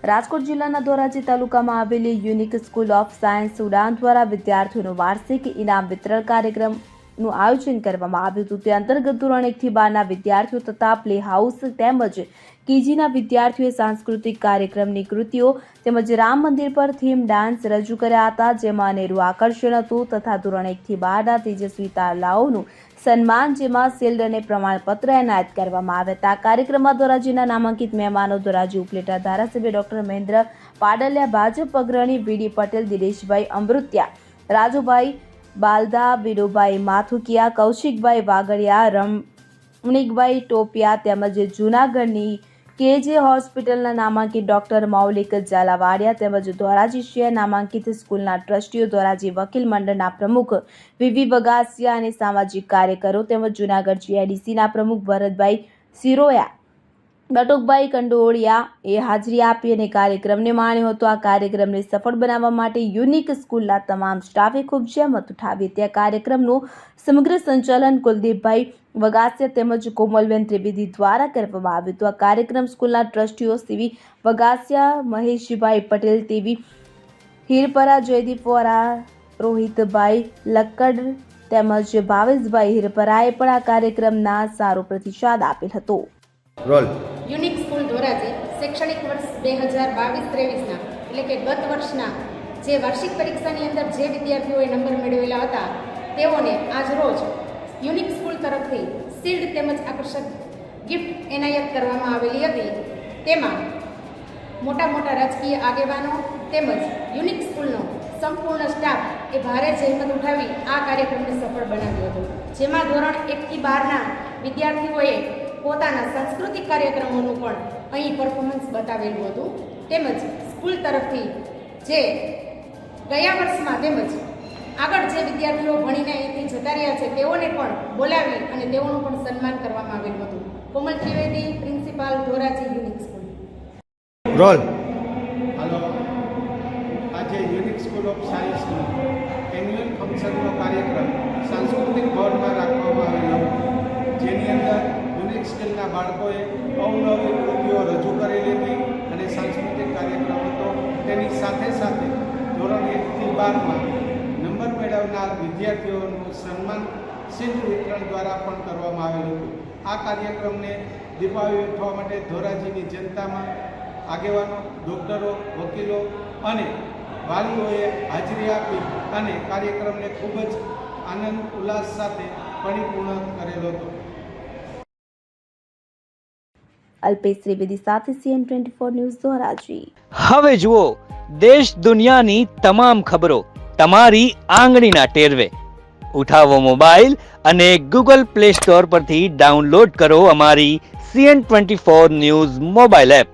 રાજકોટ જિલ્લાના ધોરાજી તાલુકામાં આવેલી યુનિક સ્કૂલ ઓફ સાયન્સ ઉડાન દ્વારા વિદ્યાર્થીઓનો વાર્ષિક ઇનામ વિતરણ કાર્યક્રમનું આયોજન કરવામાં આવ્યું હતું। તે અંતર્ગત ધોરણ 1 થી 12ના વિદ્યાર્થીઓ તથા પ્લે હાઉસ તેમજ કેજીના વિદ્યાર્થીઓએ સાંસ્કૃતિક કાર્યક્રમની કૃતિઓ તેમજ રામ મંદિર પર થીમ ડાન્સ રજૂ કર્યા હતા, જેમાં અનેરું આકર્ષણ હતું તથા ધોરણ 1 થી 12ના તેજસ્વી તાલાઓનું સન્માન, જેમાં શિલ્ડ અને પ્રમાણપત્ર એનાયત કરવામાં આવ્યા હતા। કાર્યક્રમમાં ધોરાજીના નામાંકિત મહેમાનો ધોરાજી ઉપલેટા ધારાસભ્ય ડોક્ટર મહેન્દ્ર પાડલિયા, ભાજપ અગ્રણી વીડી પટેલ, દિનેશભાઈ અમૃત્યા, રાજુભાઈ બાલદા, વિડુભાઈ માથુકિયા, કૌશિકભાઈ વાગડિયા, રમણીકભાઈ ટોપિયા તેમજ જૂનાગઢની કેજે હોસ્પિટલના નામાંકિત ડોક્ટર મૌલિક ઝાલાવાડિયા તેમજ ધોરાજી શહેર નામાંકિત સ્કૂલના ટ્રસ્ટીઓ, ધોરાજી વકીલ મંડળના પ્રમુખ વીવી વગાસિયા અને સામાજિક કાર્યકરો તેમજ જૂનાગઢ જીઆઈડીસીના પ્રમુખ ભરતભાઈ સિરોયા, બટુકભાઈ કંડોળિયા એ હાજરી આપી અને કાર્યક્રમને માણ્યો હતો। આ કાર્યક્રમને સફળ બનાવવા માટે યુનિક સ્કૂલના તમામ સ્ટાફે ખૂબ જહેમત ઉઠાવી હતી। આ કાર્યક્રમનું સમગ્ર સંચાલન કુલદીપભાઈ વગાસિયા તેમજ કોમલબેન ત્રિવેદી દ્વારા કરવામાં આવ્યું હતું। આ કાર્યક્રમ સ્કૂલના ટ્રસ્ટીઓ સીવી વગાસિયા, મહેશભાઈ પટેલ, ટીવી હિરપરા, જયદીપ વોરા, રોહિતભાઈ લક્કડ તેમજ ભાવેશભાઈ હિરપરાએ પણ આ કાર્યક્રમના સારો પ્રતિસાદ આપેલ હતો। યુનિક સ્કૂલ ધોરાજી શૈક્ષણિક વર્ષ 2022-23ના એટલે કે ગત વર્ષના જે વાર્ષિક પરીક્ષાની અંદર જે વિદ્યાર્થીઓએ નંબર મેળવેલા હતા તેઓને આજ રોજ યુનિક સ્કૂલ તરફથી શિલ્ડ તેમજ આકર્ષક ગિફ્ટ એનાયત કરવામાં આવેલી હતી। તેમાં મોટા મોટા રાજકીય આગેવાનો તેમજ યુનિક સ્કૂલનો સંપૂર્ણ સ્ટાફ એ ભારે જહેમત ઉઠાવી આ કાર્યક્રમને સફળ બનાવ્યો હતો, જેમાં ધોરણ 1 થી 12ના વિદ્યાર્થીઓએ પોતાના સાંસ્કૃતિક કાર્યક્રમોનું પણ અહીં પરફોર્મન્સ બતાવેલું હતું તેમજ સ્કૂલ તરફથી જે ગયા વર્ષમાં તેમજ આગળ જે વિદ્યાર્થીઓ ભણીને અહીંથી જતા રહ્યા છે તેઓને પણ બોલાવી અને તેઓનું પણ સન્માન કરવામાં આવેલું હતું। Komal Trivedi, principal, Dhoraji Unique School. રોલ હાલો, આજે યુનિક સ્કૂલ ઓફ સાયન્સનો એન્યુઅલ ફંક્શનનો કાર્યક્રમ સાંસ્કૃતિક ભવનમાં રાખવામાં આવેલો, જેની અંદર યુનિક સ્કૂલના બાળકોએ અવનવી કૃતિઓ રજૂ કરેલી હતી અને સાંસ્કૃતિક કાર્યક્રમ હતો। તેની સાથે સાથે ધોરણ 1 થી 12માં નંબર મેળવનાર વિદ્યાર્થીઓનું સન્માન શિલ્ડ વિતરણ દ્વારા પણ કરવામાં આવેલું હતું। આ કાર્યક્રમને દીપાવી ઉઠવા માટે ધોરાજીની જનતામાં આગેવાનો, ડૉક્ટરો, વકીલો અને વાલીઓએ હાજરી આપી અને કાર્યક્રમને ખૂબ જ આનંદ ઉલ્લાસ સાથે પરિપૂર્ણ કરેલો હતો। અલ્પેશ ત્રિવેદી સાથે CN24 ન્યૂઝ ધોરાજી। હવે જુઓ દેશ દુનિયાની તમામ ખબરો તમારી આંગળીના ટેરવે। ઉઠાવો મોબાઈલ અને Google Play Store પરથી ડાઉનલોડ કરો અમારી CN24 ન્યૂઝ મોબાઈલ એપ।